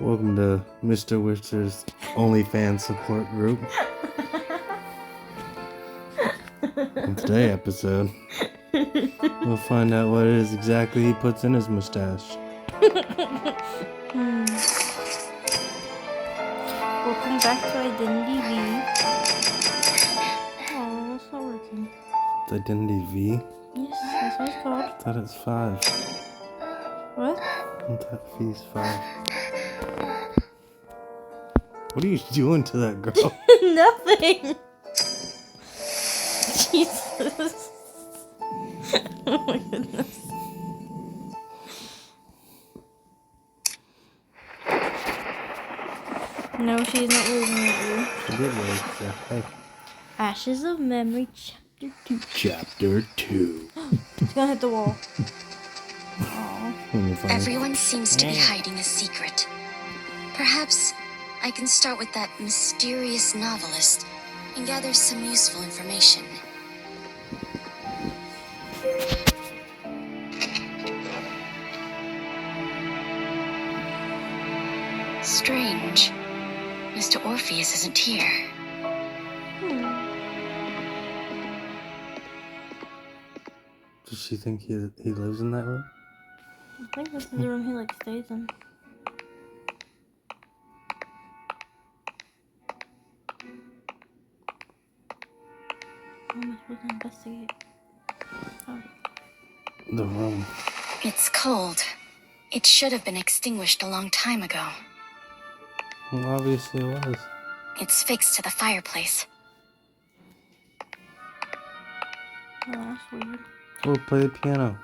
Welcome to Mr. Witcher's OnlyFans support group. In today's episode, we'll find out what it is exactly he puts in his mustache. Welcome back to Identity V. Oh, it's not working. It's Identity V? Yes, that's what it's called. I thought it's 5. What? I thought V's 5. What are you doing to that girl? Nothing. Jesus. Oh my goodness. No, she's not losing at you. She did wait, so hey. Ashes of Memory, Chapter 2. Chapter 2. It's gonna hit the wall. Aww. Everyone seems to be hiding a secret. Perhaps I can start with that mysterious novelist and gather some useful information. Strange. Mr. Orpheus isn't here. Does she think he lives in that room? I think this is the room he stays in. How am I supposed to investigate? Oh. The room. It's cold. It should have been extinguished a long time ago. Well, obviously it was. It's fixed to the fireplace. Oh, that's weird. Oh, play the piano.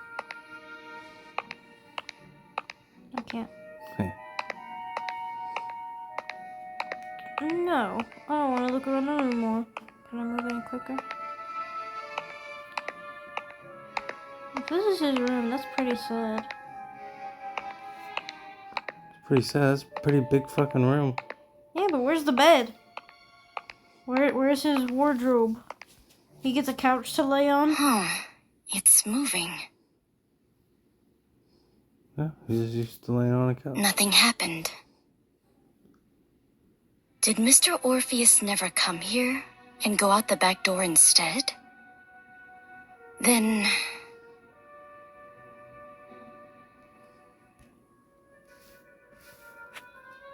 I can't. Hey. No, I don't want to look around anymore. Can I move any quicker? If this is his room, that's pretty sad. It's pretty sad. It's a pretty big fucking room. Yeah, but where's the bed? Where's his wardrobe? He gets a couch to lay on? Huh. It's moving. Yeah, he's just used to laying on a couch. Nothing happened. Did Mr. Orpheus never come here and go out the back door instead? Then...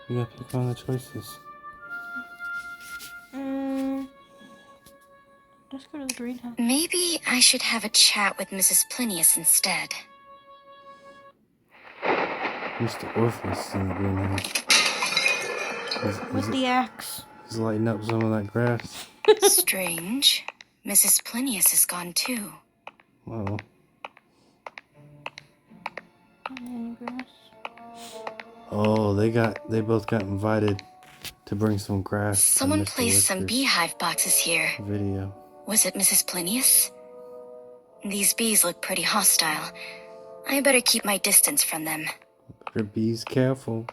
You gotta pick one of the choices. Let's go to the greenhouse. maybe I should have a chat with Mrs. Plinius instead. Mr. Orpheus is in the greenhouse. With the axe. He's lighting up some of that grass. Strange. Mrs. Plinius is gone too. Well, Any grass? oh, they both got invited to bring some grass. to Someone Mr. placed some Whisker's beehive boxes here. video. Was it Mrs. Plinius? These bees look pretty hostile. I better keep my distance from them. Better be careful.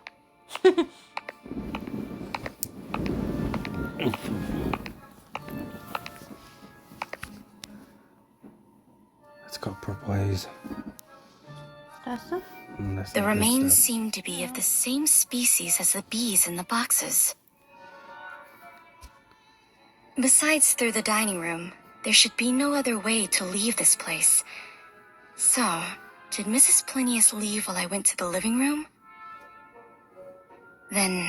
It's called Purple Haze. That's it? That's The good remains stuff. seem to be of the same species as the bees in the boxes. Besides through the dining room, there should be no other way to leave this place. So, did Mrs. Plinius leave while I went to the living room? Then...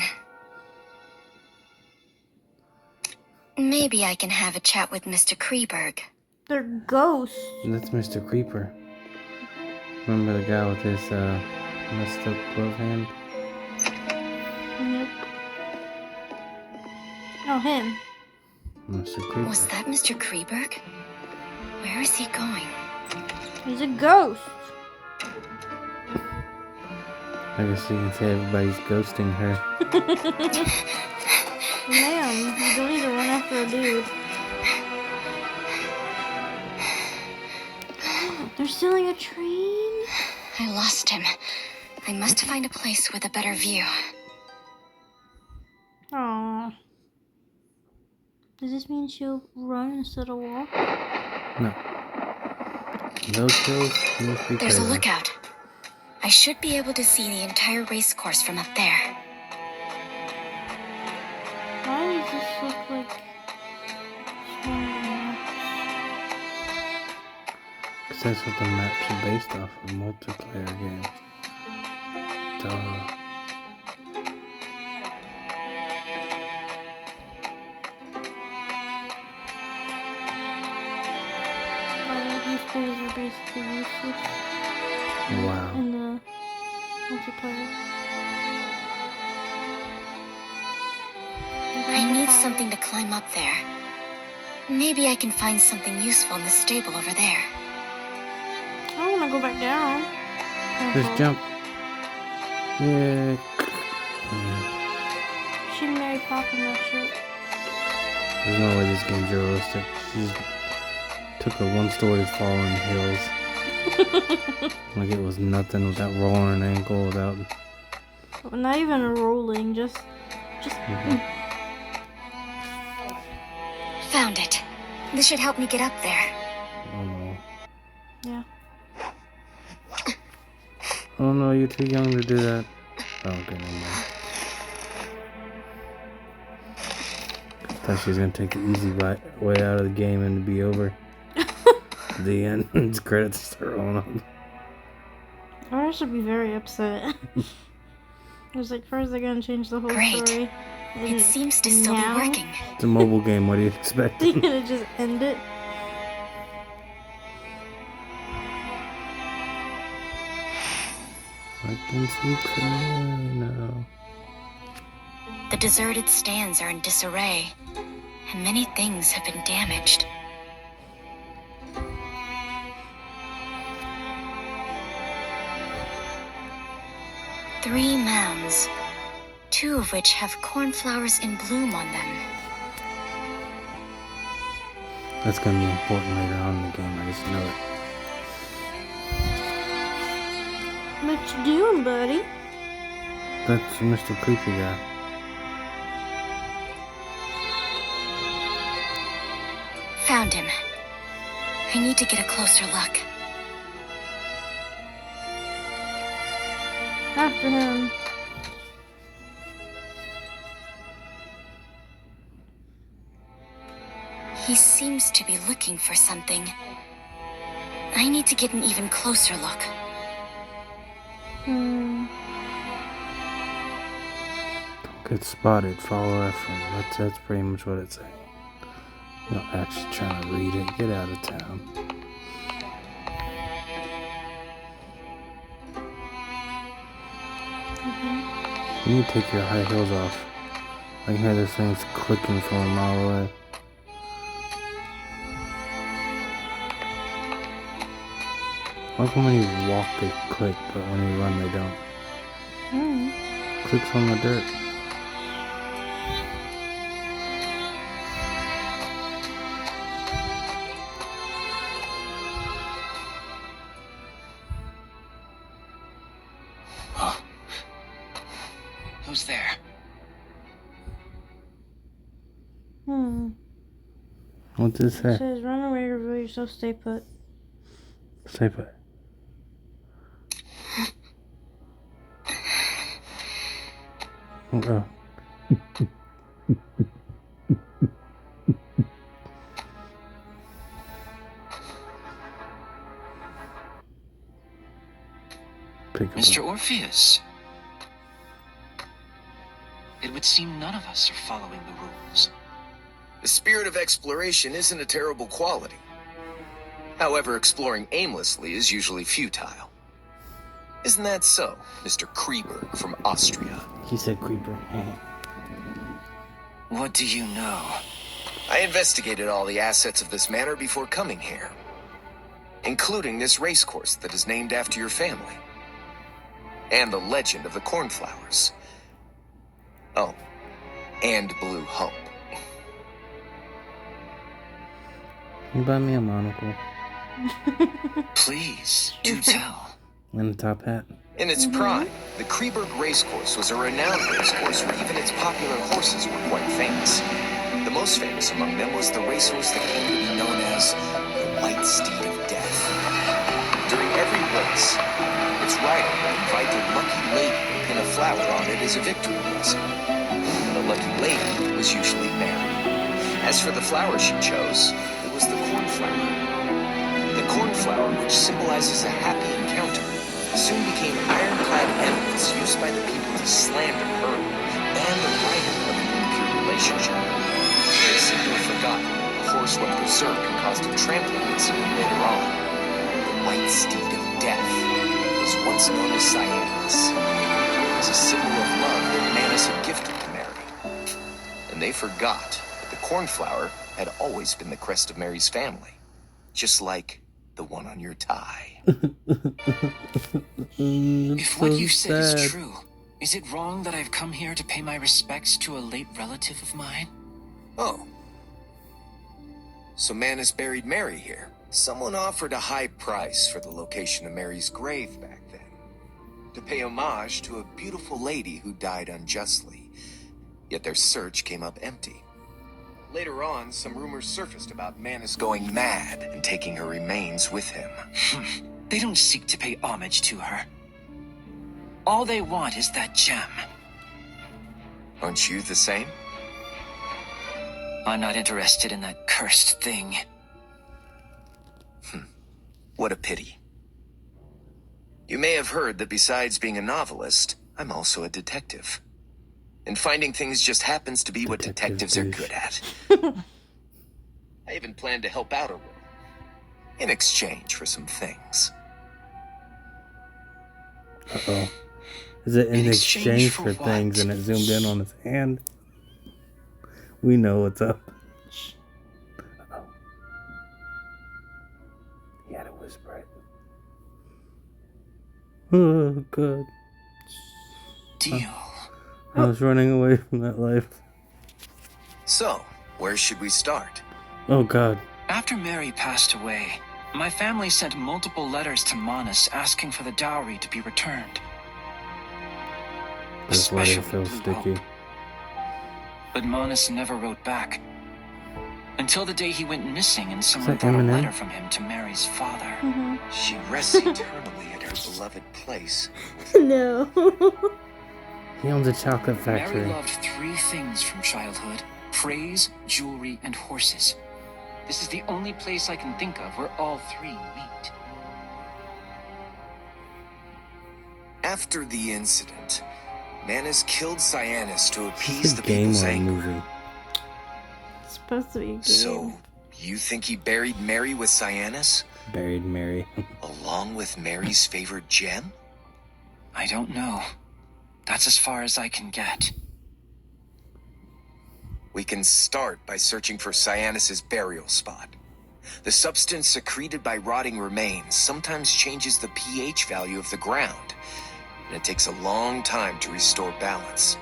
maybe I can have a chat with Mr. Kreberg. They're ghosts. That's Mr. Creeper. Remember the guy with his messed up glove hand? Yep. Oh, him. Mr. Creeper. Was that Mr. Kreberg? Where is he going? He's a ghost. I guess you can say everybody's ghosting her. Ma'am, you don't need to run after a dude. They're stealing a train? I lost him. I must find a place with a better view. Aww. Does this mean she'll run instead of walk? No. No kills, must be There's a crazy. lookout. I should be able to see the entire race course from up there. Why does this look like someone Because that's what the maps are based off of, multiplayer games. Duh. these players are basically useless Wow. in the multiplayer. I need something to climb up there. Maybe I can find something useful in the stable over there. I don't want to go back down. Just jump. Yeah. She Mary Poppins that shit. There's no way this game's realistic. She just took a one-story fall in hills. Like it was nothing, without rolling an ankle, without... Well, not even a rolling, just Found it. This should help me get up there. Oh no. yeah. Oh no, you're too young to do that. Oh, okay, never mind. Thought she was gonna take the easy way out of the game and it'd be over. The end. Its credits start rolling up. I should be very upset. It was like, first they're gonna change the whole Great. story. It seems to still now be working. It's a mobile game. What do you expect? they're gonna just end it. I can see clearly now. The deserted stands are in disarray, and many things have been damaged. Three mounds, two of which have cornflowers in bloom on them. That's gonna be important later on in the game. I just know it. What you doing, buddy? That's Mr. Creepy guy. Found him. I need to get a closer look. After him. He seems to be looking for something. I need to get an even closer look. Hmm. Don't get spotted. Follow effort. That's pretty much what it's saying. You're not actually trying to read it. Get out of town. You need to take your high heels off. I can hear those things clicking from a mile away. How come when you walk they click, but when you run they don't? Clicks on the dirt. Who's there? What's this It say? says, run away, reveal yourself, stay put. Stay put. Oh. Pick up. Mr. Orpheus. It would seem none of us are following the rules. The spirit of exploration isn't a terrible quality. However, exploring aimlessly is usually futile. Isn't that so, Mr. Kreberg from Austria? He said creeper. What do you know? I investigated all the assets of this manor before coming here, including this racecourse that is named after your family, and the legend of the cornflowers. Oh, and Blue Hope. Can you buy me a monocle Please, do tell. and a top hat? In its prime, the Kreberg Racecourse was a renowned racecourse where even its popular horses were quite famous. The most famous among them was the racehorse that came to be known as the White Steed of Death. During every race, its rider would invite the lucky lady to pin a flower on it is a victory blessing. And the lucky lady was usually Mary. As for the flower she chose, it was the cornflower. The cornflower, which symbolizes a happy encounter, soon became ironclad enemies used by the people to slander her and the writer of an impure relationship. They seem to have forgotten that the horse went berserk and caused a trampling incident later on. The white steed of death was once known as Cyanus. It was a symbol of love that Manus had gifted to Mary. And they forgot that the cornflower had always been the crest of Mary's family, just like the one on your tie. If what So you said sad. is true, is it wrong that I've come here to pay my respects to a late relative of mine? Oh. So Manus buried Mary here. Someone offered a high price for the location of Mary's grave back then, to pay homage to a beautiful lady who died unjustly. Yet their search came up empty. Later on, some rumors surfaced about Manus going mad and taking her remains with him. They don't seek to pay homage to her. All they want is that gem. Aren't you the same? I'm not interested in that cursed thing. What a pity. You may have heard that besides being a novelist, I'm also a detective. And finding things just happens to be what Detective detectives are douche. good at. I even plan to help out a little, in exchange for some things. Uh-oh. Is it in In exchange exchange for for things what? and it zoomed in on his hand? We know what's up. Uh-oh. He had to whisper it. Oh, God. Deal. I was running away from that life. So, where should we start? Oh, God. After Mary passed away, my family sent multiple letters to Manus asking for the dowry to be returned. This letter Especially feels Blue sticky. Hope. But Manus never wrote back. Until the day he went missing and someone that brought a Eminem? letter from him to Mary's father. Mhm. She rests eternally at her beloved place. No. He owns a chocolate Mary factory. loved three things from childhood: praise, jewelry, and horses. This is the only place I can think of where all three meet. After the incident, Manus killed Cyanus to appease It's the a game people's or a anger. movie. It's supposed to be a game. So, you think he buried Mary with Cyanus, Buried Mary. along with Mary's favorite gem? I don't know. That's as far as I can get. We can start by searching for Cyanus's burial spot. The substance secreted by rotting remains sometimes changes the pH value of the ground, and it takes a long time to restore balance.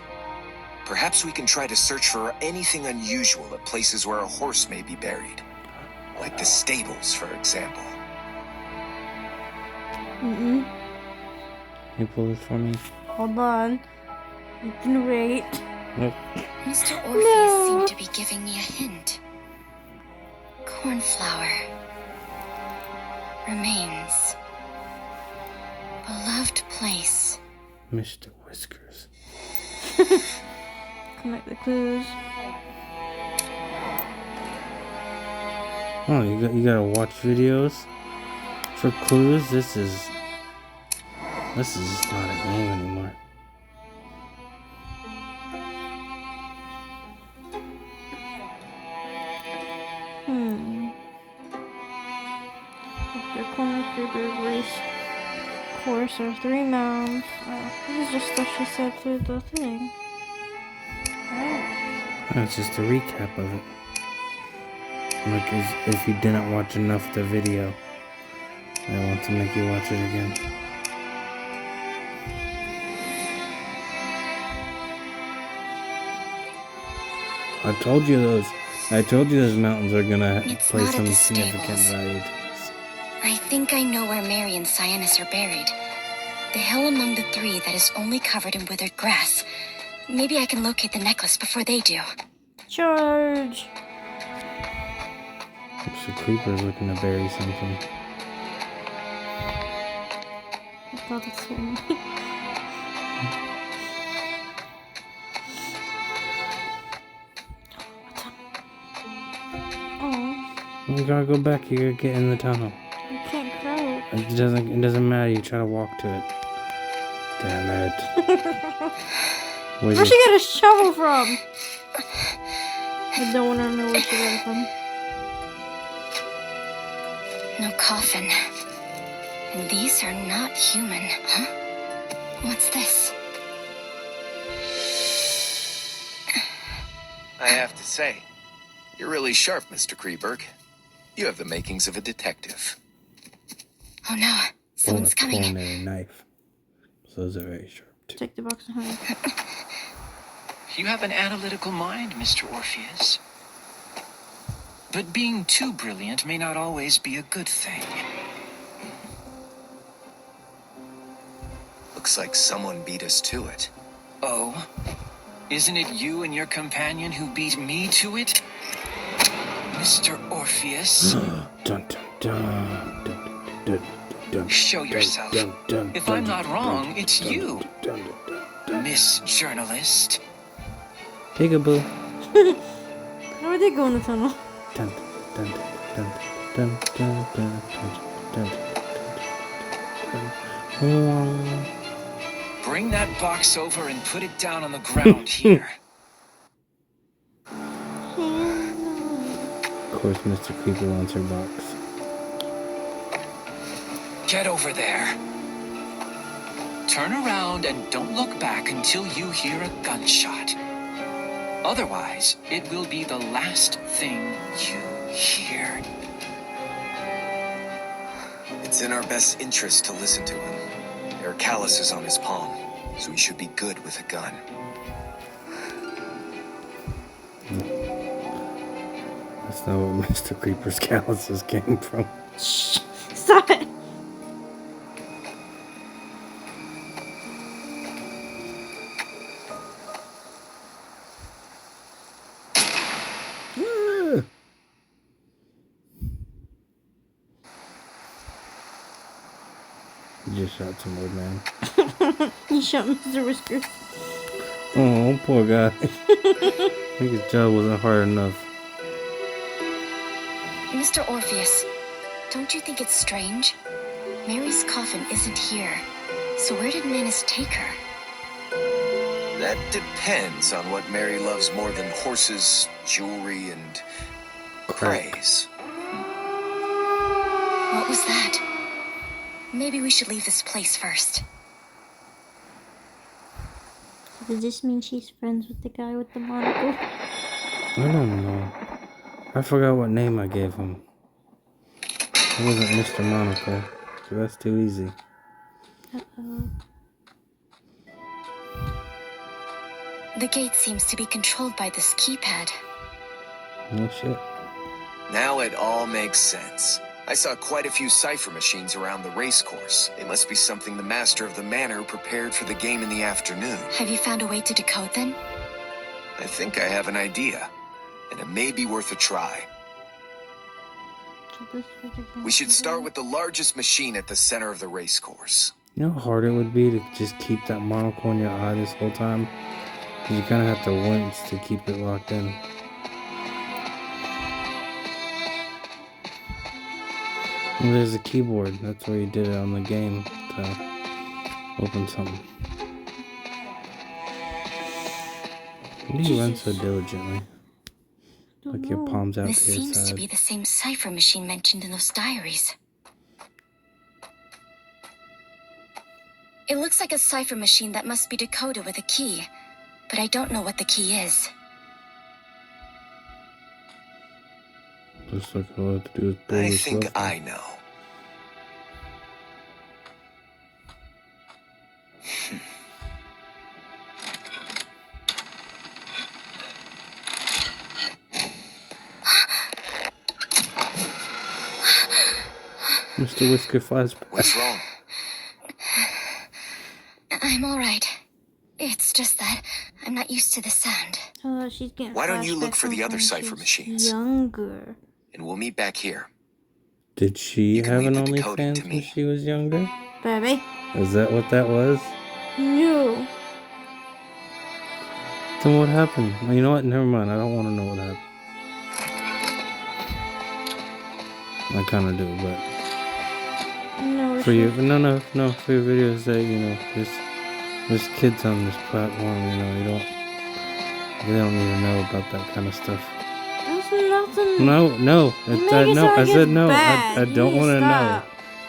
Perhaps we can try to search for anything unusual at places where a horse may be buried, like the stables, for example. Mm-mm. Can you pull this for me? Hold on. You can wait. Nope. Mr. Orpheus No. seemed to be giving me a hint. Cornflower. Remains. Beloved place. Mr. Whiskers. Connect the clues. Oh, you gotta watch videos for clues. This is just not a game anymore. The corner creeper race course are 3 mounds. This is just stuff she said through the thing. Oh. That's just a recap of it. Like, if you didn't watch enough of the video, I want to make you watch it again. I told you those mountains are gonna It's play not at some the significant stables. value to us. I think I know where Mary and Cyanus are buried. The hill among the 3 that is only covered in withered grass. Maybe I can locate the necklace before they do. Charge! The creeper's looking to bury something. I thought it's him. You gotta go back. You gotta get in the tunnel. I can't crouch. It doesn't matter. You try to walk to it. Damn it. Where'd she get a shovel from? I don't want to know where she got it from. No coffin. And these are not human, huh? What's this? I have to say, you're really sharp, Mr. Kreberg. You have the makings of a detective. Oh no, someone's coming. Culinary knife. So those are very sharp too. Take the box of honey. You have an analytical mind, Mr. Orpheus. But being too brilliant may not always be a good thing. Looks like someone beat us to it. Oh? Isn't it you and your companion who beat me to it? Mr. Orpheus? Dun, dun, dun, dun, dun, dun, Show yourself. dun, dun, If dun, I'm not dun, wrong, dun, it's dun, you. dun, dun, dun. Miss Journalist. Peekaboo. How would they go in the tunnel? Dun, dun, dun, dun, dun, dun, dun, dun, dun. Bring that box over and put it down on the ground here. Of course, Mr. Creeper wants her box. Get over there. Turn around and don't look back until you hear a gunshot. Otherwise, it will be the last thing you hear. It's in our best interest to listen to him. There are calluses on his palm, so he should be good with a gun. That's not where Mr. Creeper's calluses came from. Shh! Stop it! You just shot some old man. You shot Mr. Whiskers. Oh, poor guy. I think his job wasn't hard enough. Mr. Orpheus, don't you think it's strange? Mary's coffin isn't here. So where did Manus take her? That depends on what Mary loves more than horses, jewelry, and praise. What was that? Maybe we should leave this place first. Does this mean she's friends with the guy with the monocle? I don't know. I forgot what name I gave him. It wasn't Mr. Monocle. So that's too easy. Uh-oh. The gate seems to be controlled by this keypad. No shit. Now it all makes sense. I saw quite a few cipher machines around the racecourse. It must be something the master of the manor prepared for the game in the afternoon. Have you found a way to decode them? I think I have an idea, and it may be worth a try. We should start with the largest machine at the center of the racecourse. You know how hard it would be to just keep that monocle in your eye this whole time? Because you kind of have to wince to keep it locked in. Well, there's a keyboard. That's where you did it on the game to open something. Why do you run so diligently? Like your palms out This to your seems to side. be the same cipher machine mentioned in those diaries. It looks like a cipher machine that must be decoded with a key, but I don't know what the key is. Looks like all I have to do is pull I this think lever. I know. Mr. Whisker flies back. What's wrong? I'm alright. It's just that I'm not used to the sound. Oh, she's getting Why don't you look flashbacks for the from other when cipher she was machines? Younger. And we'll meet back here. Did she You can have an leave the decoding OnlyFans to when me. she was younger? Baby. Is that what that was? No. Then what happened? You know what? Never mind. I don't want to know what happened. I kind of do, but No, it's for you, just- no, for your videos that there's kids on this platform. They don't need to know about that kind of stuff. That's nothing. No, You make it no. sound I like said it's no. bad. I You don't need to want to know. stop.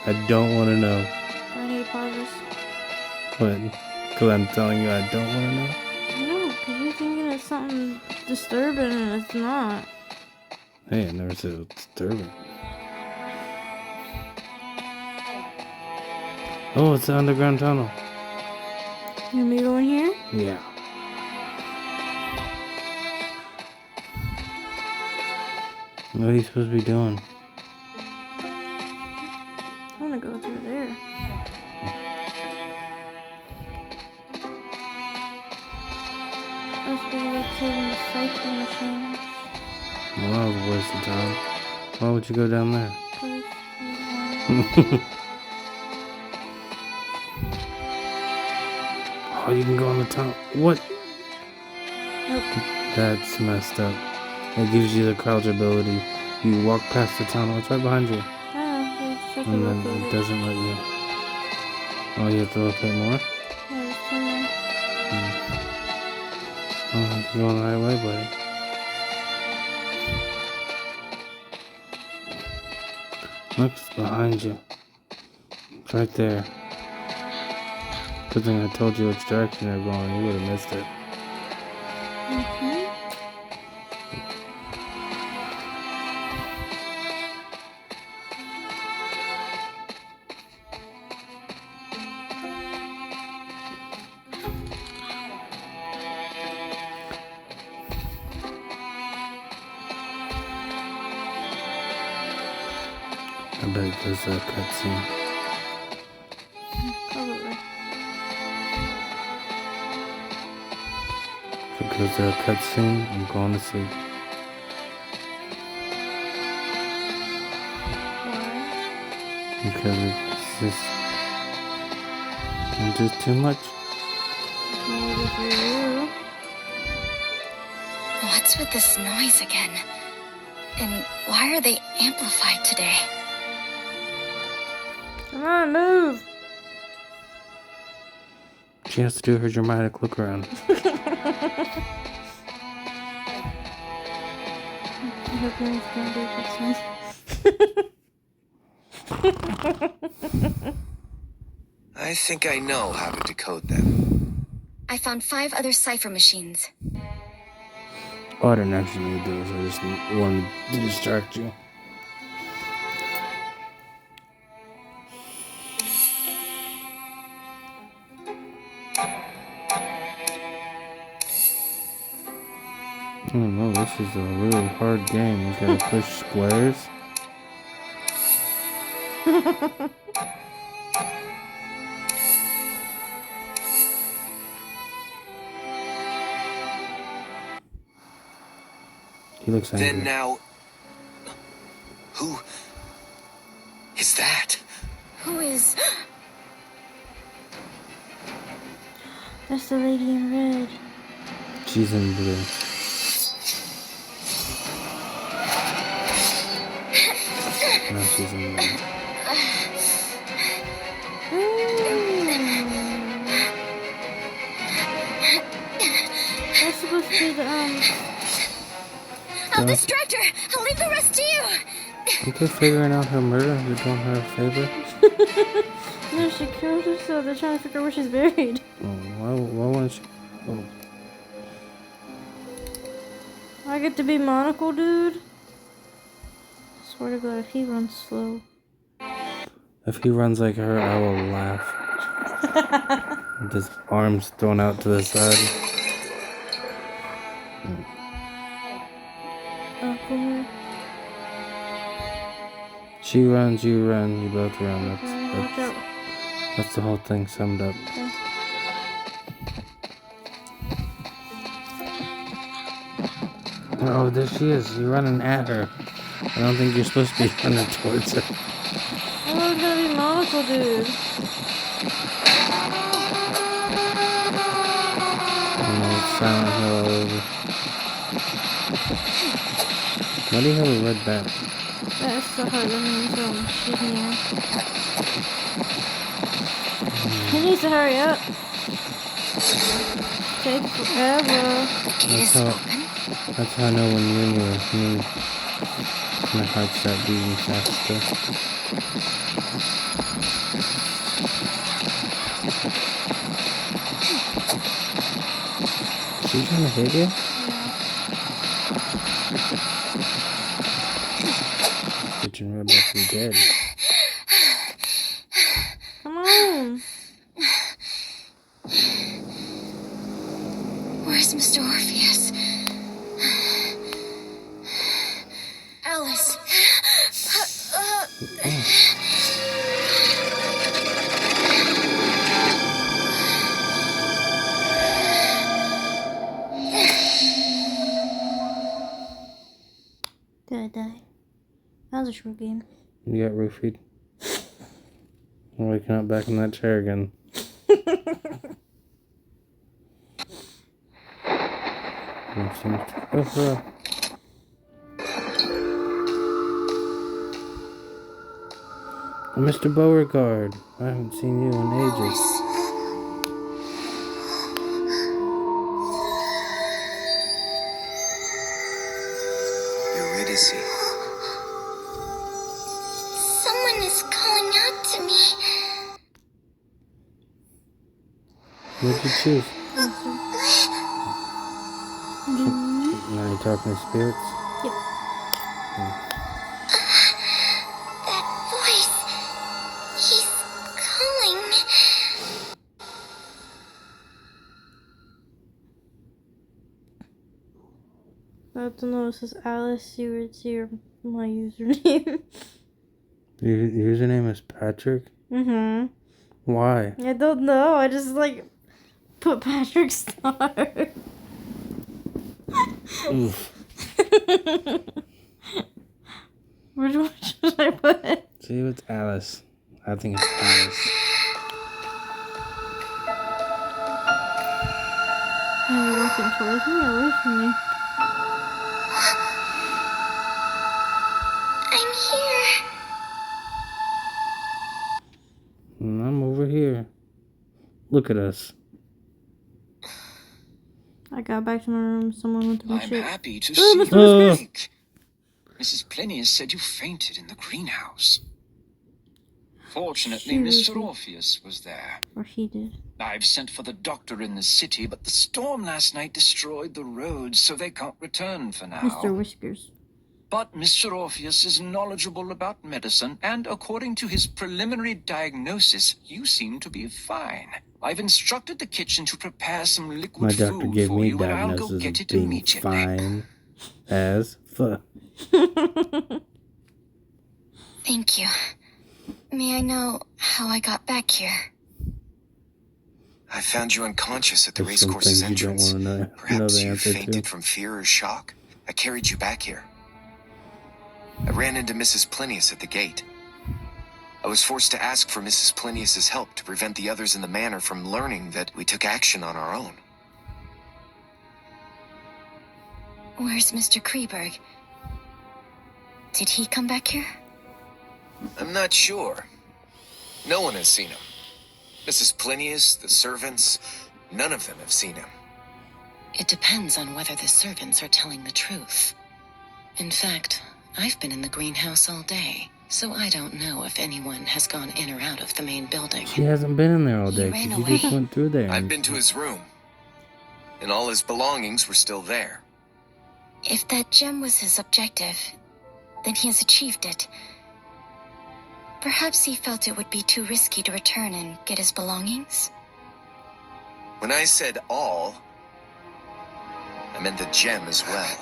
I don't want to know. I need to pause this. What? Because I'm telling you, I don't want to know. No, because you're thinking it's something disturbing and it's not. Hey, I never said it was disturbing. Oh, it's the underground tunnel. You want me to go in here? Yeah. What are you supposed to be doing? I want to go through there. Let's go to the cycle machine. Well, that was a waste of time. Why would you go down there? Oh, you can go on the top. What? Nope. That's messed up. It gives you the crouch ability. You walk past the tunnel. It's right behind you. And then it doesn't let you. Oh, you have to locate more? Oh, you're going the right way, buddy. Look's behind you. It's right there. Good thing I told you which direction you're going. You would have missed it. I bet there's a cutscene. Probably. Because there's a cutscene, I'm going to sleep. Why? Because it's just too much. Maybe for you. What's with this noise again? And why are they amplified today? Come on, move! She has to do her dramatic look around. I hope you're gonna do this. I think I know how to decode them. I found 5 other cipher machines. Oh, I didn't actually need those. I just wanted to distract you. I don't know, this is a really hard game. You gotta push squares. He looks angry. Then now... Who... is that? Who is... That's the lady in red. She's in blue. Now she's in blue. That's supposed to be the, I'll distract her! I'll leave the rest to you! Aren't they figuring out her murder? You're doing her a favor? No, she killed herself. They're trying to figure out where she's buried. Oh, why won't she? Oh. I get to be Monocle Dude? Swear to God, if he runs slow. If he runs like her, I will laugh. With his arms thrown out to the side. Aquaman. She runs, you run, you both run. Watch out. That's the whole thing summed up. Okay. Oh, there she is. You're running at her. I don't think you're supposed to be running towards her. Oh, it's gonna be Monocle Dude. It's Silent Hill all over. Why do you have a red bat? That's so hard. That means excuse me. He needs to hurry up. Take forever. The gate is open. That's how I know when you're near me. My heart start beating faster. She's gonna hit you? Bitchin' right back from dead. Come on. Where's Mr. Orpheus? Alice. Did I die? That was a short game. You got roofied. I'm waking up back in that chair again. Mr. Beauregard, I haven't seen you in ages. Eurydice. Someone is calling out to me. What'd you choose? Now you talking to spirits? Yep. That voice. He's calling. I don't know. It says Alice Stewart's here. My username. Your username is Patrick? Mm-hmm. Why? I don't know. I just put Patrick Star. Oof. Which one should I put? See, it's Alice. I think it's Alice. Are you walking towards me or away from me? I'm here. I'm over here. Look at us. I got back to my room. Someone went to my I'm shit. happy to Oh, see Mr. you Whiskers. awake. Mrs. Plinius said you fainted in the greenhouse. Fortunately, Seriously? Mr. Orpheus was there. Or he did. I've sent for the doctor in the city, but the storm last night destroyed the roads, so they can't return for now. Mr. Whiskers. But Mr. Orpheus is knowledgeable about medicine, and according to his preliminary diagnosis, you seem to be fine. I've instructed the kitchen to prepare some liquid My doctor food gave for me you, and I'll go diagnosis get of it being immediately. fine as fuck. Thank you. May I know how I got back here? I found you unconscious at the There's some racecourse's things you don't entrance. want to know Perhaps the you answer fainted to. from fear or shock. I carried you back here. I ran into Mrs. Plinius at the gate. I was forced to ask for Mrs. Plinius's help to prevent the others in the manor from learning that we took action on our own. Where's Mr. Kreberg? Did he come back here? I'm not sure. No one has seen him. Mrs. Plinius, the servants, none of them have seen him. It depends on whether the servants are telling the truth. In fact, I've been in the greenhouse all day, so I don't know if anyone has gone in or out of the main building. She hasn't been in there all He day. ran 'Cause you just away. went through there. I've and- been to his room, and all his belongings were still there. If that gem was his objective, then he has achieved it. Perhaps he felt it would be too risky to return and get his belongings? When I said all, I meant the gem as well.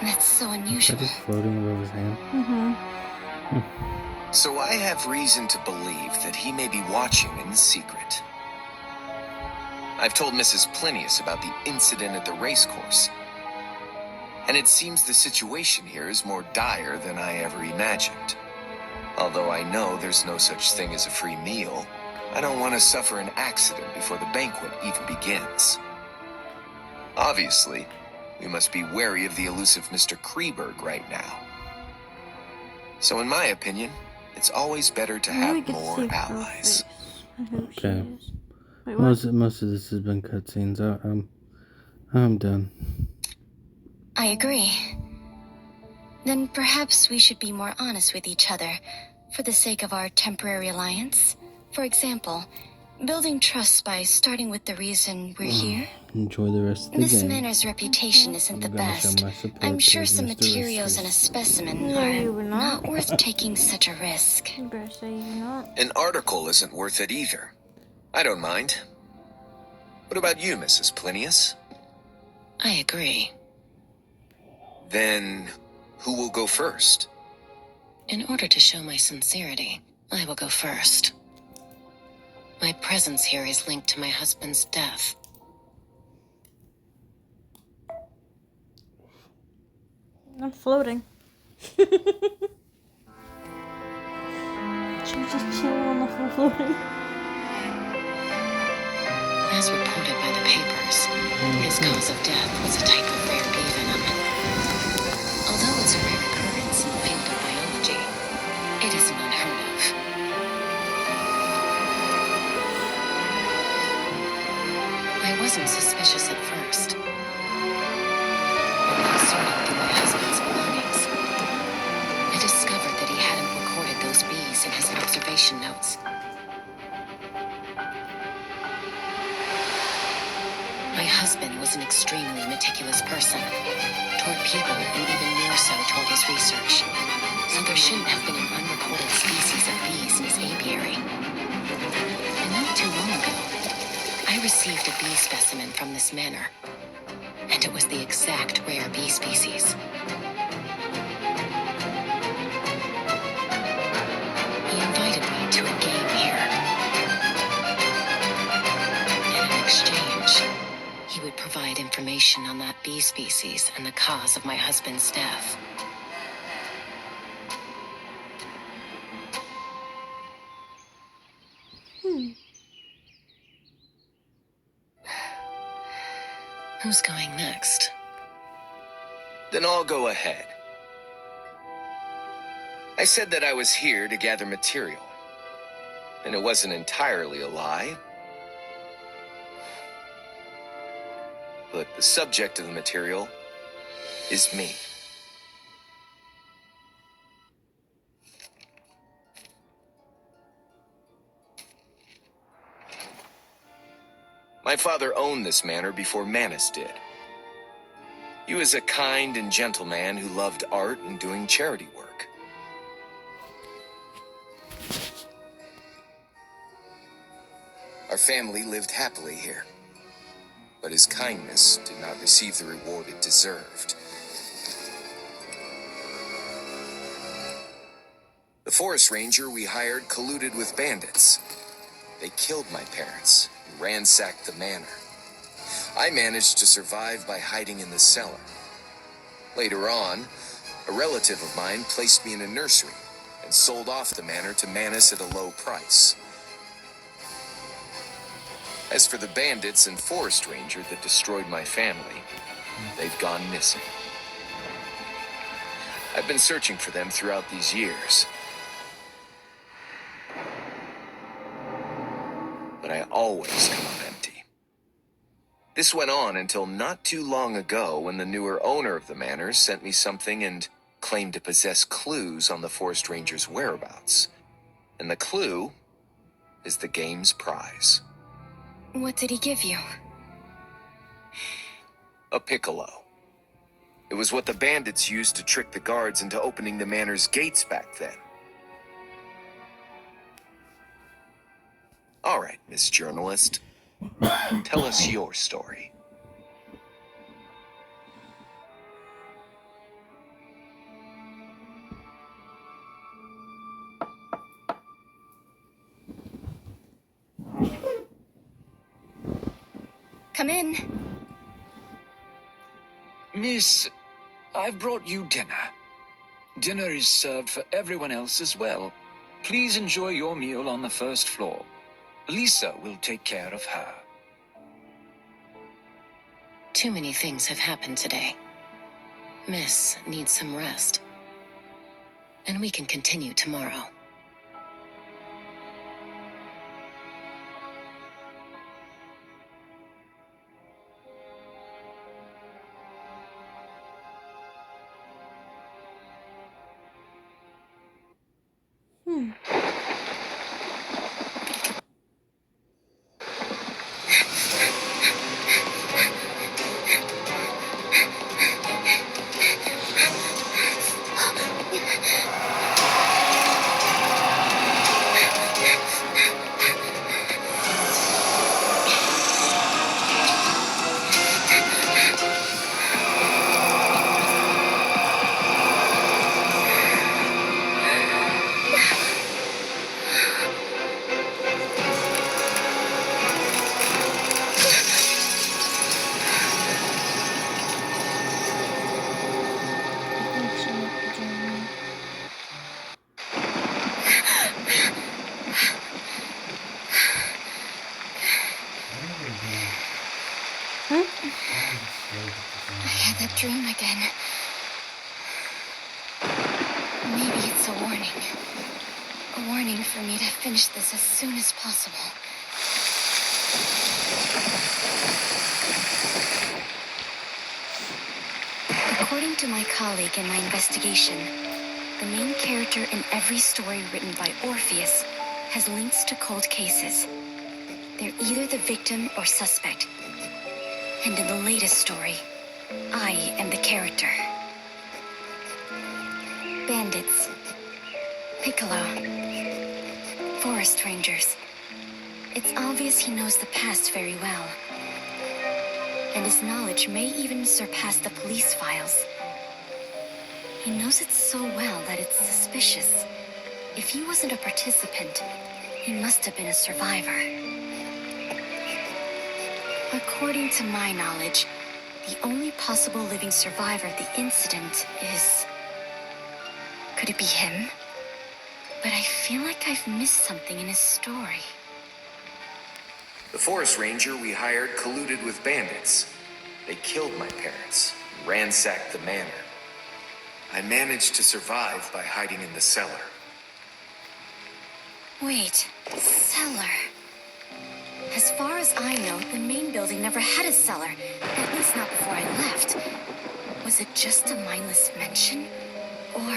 That's so Is that unusual. just floating above his hand? Mm-hmm. So I have reason to believe that he may be watching in secret. I've told Mrs. Plinius about the incident at the racecourse, and it seems the situation here is more dire than I ever imagined. Although I know there's no such thing as a free meal, I don't want to suffer an accident before the banquet even begins. Obviously, we must be wary of the elusive Mr. Kreberg right now. So in my opinion, it's always better to I really have get to more see her allies. face and who she Okay. is. Wait, what? Most of this has been cutscenes. I'm done. I agree. Then perhaps we should be more honest with each other for the sake of our temporary alliance. For example, building trust by starting with the reason we're here. Enjoy the rest of the This game. manor's reputation isn't the I'm gonna show best. my support I'm sure towards some Mr. materials and a Restless. specimen No, you were are not. not worth taking such a risk. You better say you're not. An article isn't worth it either. I don't mind. What about you, Mrs. Plinius? I agree. Then, who will go first? In order to show my sincerity, I will go first. My presence here is linked to my husband's death. I'm floating. She's just chilling on the floor floating. As reported by the papers, his cause of death was a type of rare bee venom. Although it's a rare occurrence in the field of biology, it isn't unheard of. I wasn't suspicious at first. But while sorting through my husband's belongings, I discovered that he hadn't recorded those bees in his observation notes. My husband was an extremely meticulous person, toward people and even more so toward his research. So there shouldn't have been an unrecorded species of bees in his apiary. And not too long ago, I received a bee specimen from this manor, and it was the exact rare bee species. He invited me to a game here. And in exchange, he would provide information on that bee species and the cause of my husband's death. Who's going next? Then I'll go ahead. I said that I was here to gather material. And it wasn't entirely a lie. But the subject of the material is me. My father owned this manor before Manus did. He was a kind and gentle man who loved art and doing charity work. Our family lived happily here, but his kindness did not receive the reward it deserved. The forest ranger we hired colluded with bandits. They killed my parents and ransacked the manor. I managed to survive by hiding in the cellar. Later on, a relative of mine placed me in a nursery and sold off the manor to Manus at a low price. As for the bandits and forest ranger that destroyed my family, they've gone missing. I've been searching for them throughout these years. But I always come up empty. This went on until not too long ago when the newer owner of the manor sent me something and claimed to possess clues on the forest ranger's whereabouts. And the clue is the game's prize. What did he give you? A piccolo. It was what the bandits used to trick the guards into opening the manor's gates back then. All right, Miss Journalist. Tell us your story. Come in. Miss, I've brought you dinner. Dinner is served for everyone else as well. Please enjoy your meal on the first floor. Lisa will take care of her. Too many things have happened today. Miss needs some rest. and we can continue tomorrow. I had that dream again. Maybe it's a warning. A warning for me to finish this as soon as possible. According to my colleague in my investigation, the main character in every story written by Orpheus has links to cold cases. They're either the victim or suspect. And in the latest story, I am the character. Bandits, Piccolo, forest rangers. It's obvious he knows the past very well. And his knowledge may even surpass the police files. He knows it so well that it's suspicious. If he wasn't a participant, he must have been a survivor. According to my knowledge, the only possible living survivor of the incident is... Could it be him? But I feel like I've missed something in his story. The forest ranger we hired colluded with bandits. They killed my parents, ransacked the manor. I managed to survive by hiding in the cellar. Wait, cellar. As far as I know, the main building never had a cellar. At least not before I left. Was it just a mindless mention? Or...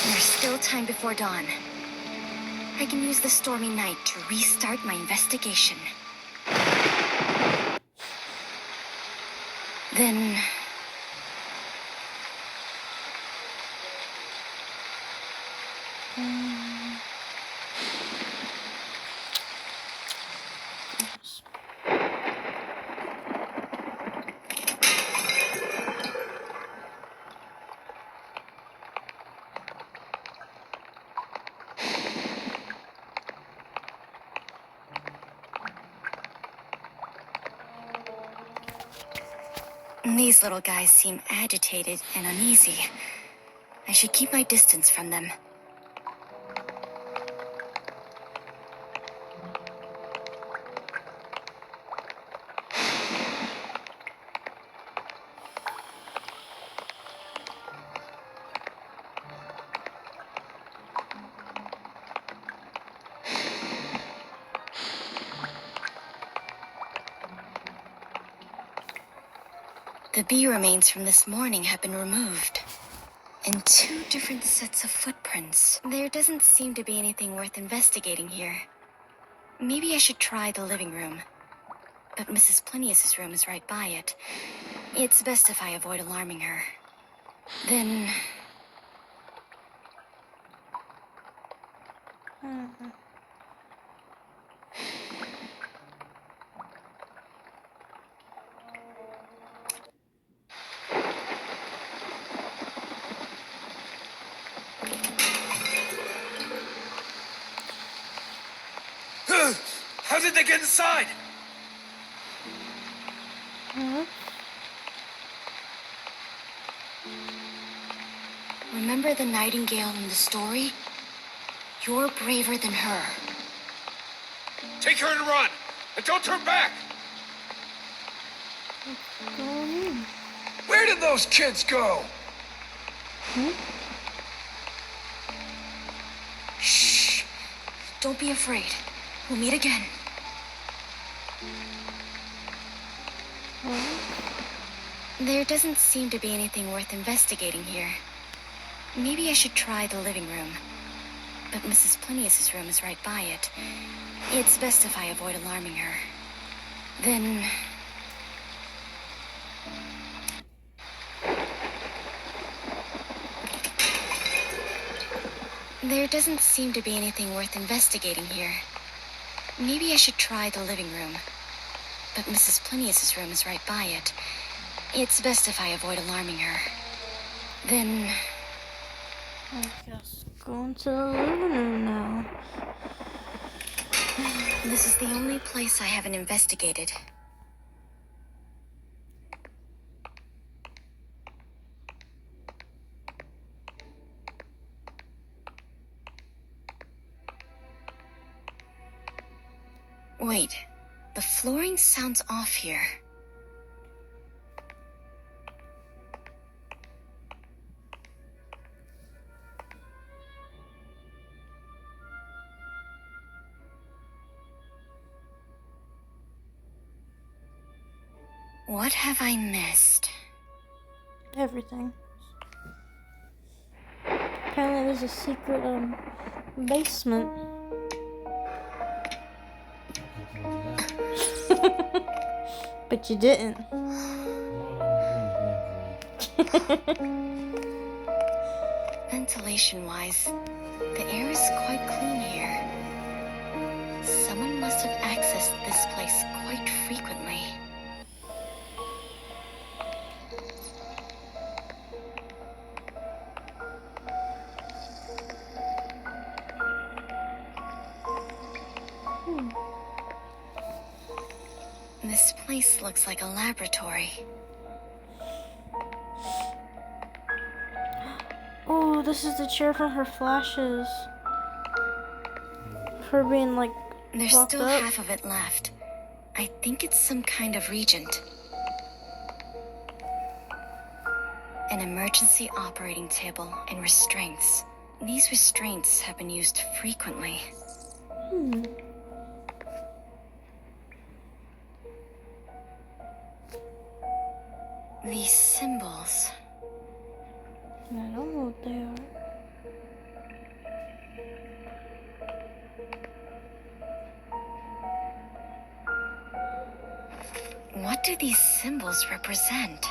There's still time before dawn. I can use the stormy night to restart my investigation. Then... These little guys seem agitated and uneasy. I should keep my distance from them. The bee remains from this morning have been removed. And 2 different sets of footprints. There doesn't seem to be anything worth investigating here. Maybe I should try the living room. But Mrs. Plinius's room is right by it. It's best if I avoid alarming her. Then... How did they get inside? Remember the nightingale in the story? You're braver than her. Take her and run! And don't turn back! Where did those kids go? Shh. Don't be afraid. We'll meet again. There doesn't seem to be anything worth investigating here. Maybe I should try the living room. But Mrs. Plinius's room is right by it. It's best if I avoid alarming her. Then... There doesn't seem to be anything worth investigating here. Maybe I should try the living room. But Mrs. Plinius's room is right by it. It's best if I avoid alarming her. Then... I guess going to the living room now. This is the only place I haven't investigated. Wait, the flooring sounds off here. What have I missed? Everything. Apparently there's a secret basement. But you didn't. Ventilation-wise, the air is quite clean here. Someone must have accessed this place quite frequently. This place looks like a laboratory. Oh, this is the chair from her flashes. Her being like There's locked still up. half of it left. I think it's some kind of regent. An emergency operating table and restraints. These restraints have been used frequently. These symbols. I don't know what they are. What do these symbols represent?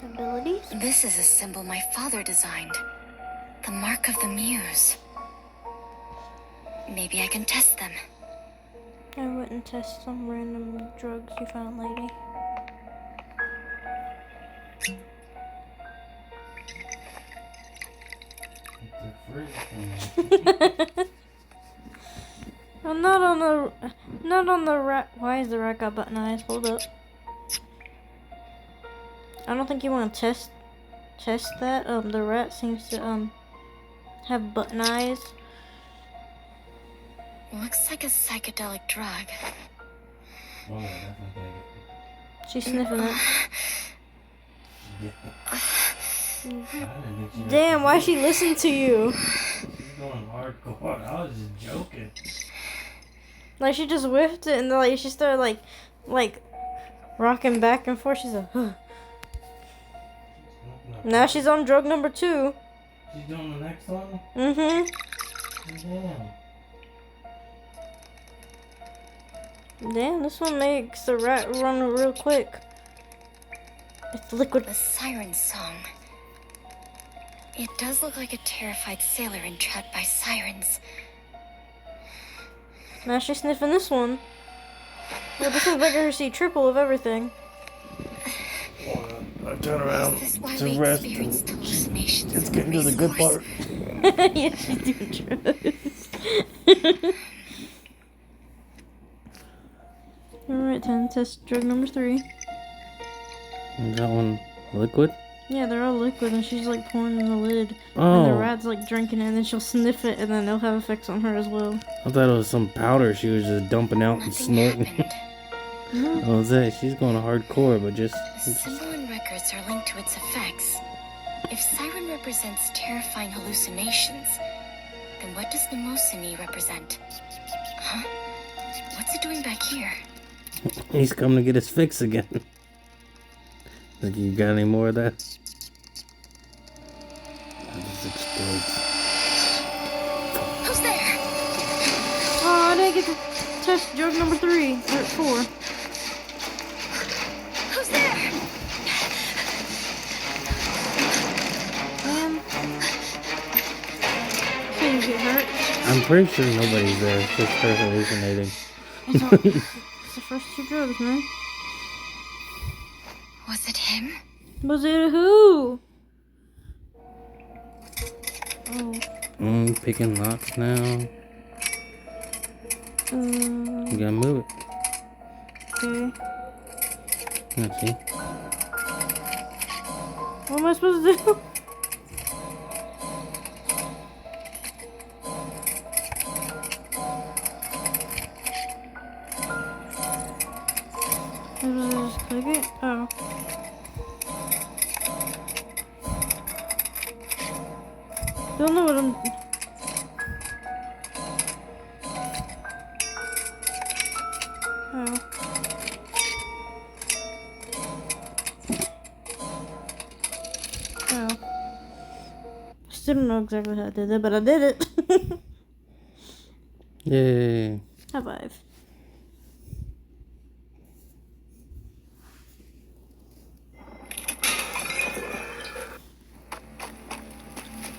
Abilities? This is a symbol my father designed. The mark of the muse. Maybe I can test them. I wouldn't test some random drugs you found, lady. I'm not on the rat. Why is the rat got button eyes? Hold up. I don't think you want to test that. The rat seems to have button eyes. Looks like a psychedelic drug. She's sniffing it. Damn, why she listen to you? She's going hardcore. I was just joking. Like she just whiffed it and then like she started like rocking back and forth. She's like, huh. Now she's on drug number 2. She's doing the next one? Mm-hmm. Damn. Damn, this one makes the rat run real quick. It's liquid. The siren song. It does look like a terrified sailor entrapped by sirens. Now she's sniffing this one. Well, this one's making her see triple of everything. I turn around Is this why to we rest. experienced hallucinations? Let's in get into the good race part. course? Yeah, she's doing drugs. Alright, out of 10. Test drug number 3. Is that one liquid? Yeah, they're all liquid, and she's like pouring in the lid. And the Oh, rat's like drinking it, and then she'll sniff it, and then it'll have effects on her as well. I thought it was some powder she was just dumping out and Nothing snorting. happened. Oh, is that? She's going hardcore, but just. The symbol and records are linked to its effects. If Siren represents terrifying hallucinations, then what does Mnemosyne represent? Huh? What's it doing back here? He's coming to get his fix again. Like, you got any more of that? That just explodes. Who's there? Oh, I didn't get to test drug number 3. Or 4. Who's there? Man. So you get hurt. I'm pretty sure nobody's there. It's just her hallucinating. It's the first 2 drugs, man. Was it him? Was it who? Oh. Picking locks now. You gotta move it. Okay. Let's see. What am I supposed to do? Am I supposed to just click it? Oh. Don't know what I'm. Oh. Oh. Still don't know exactly how I did it, but I did it. Yay. High five.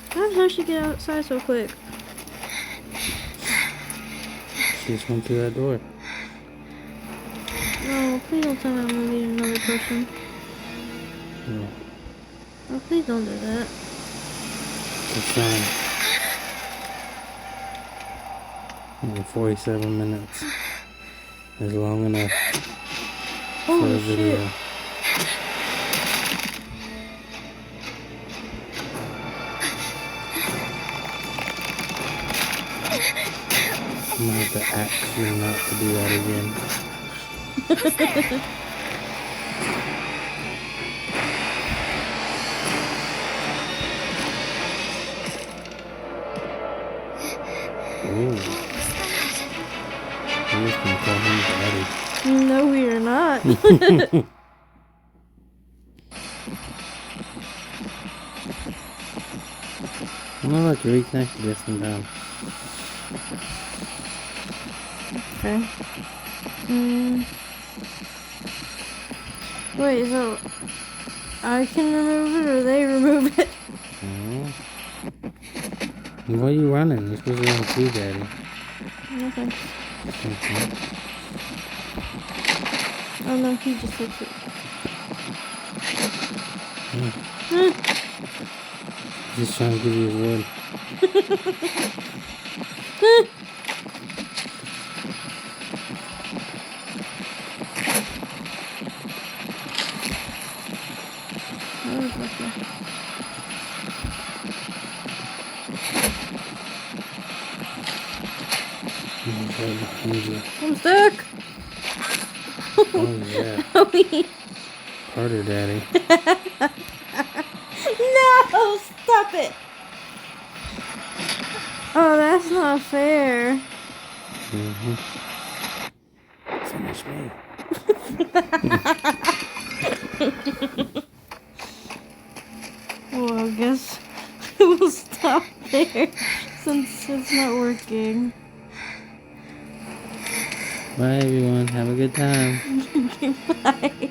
How the hell she get outside so quick? She just went through that door. No, please don't tell me I'm gonna meet another person. No. Oh, please don't do that. It's only 47 minutes. Is long enough for a Holy video. shit. I'm gonna have to ask you not to do that again. Ooh. We're just gonna call him Daddy. No, we are not. I'm gonna let you reconnect this one down. Okay. Wait, so I can remove it or they remove it? Why are you running? You're supposed to run too, Daddy. Okay. Okay. Oh no, he just takes it. Just trying to give you his word. He's right behind you. I'm stuck. Oh yeah. Harder, Daddy. No, stop it. Oh, that's not fair. Finish me. Well, I guess we'll stop there since it's not working. Bye everyone. Have a good time. Bye.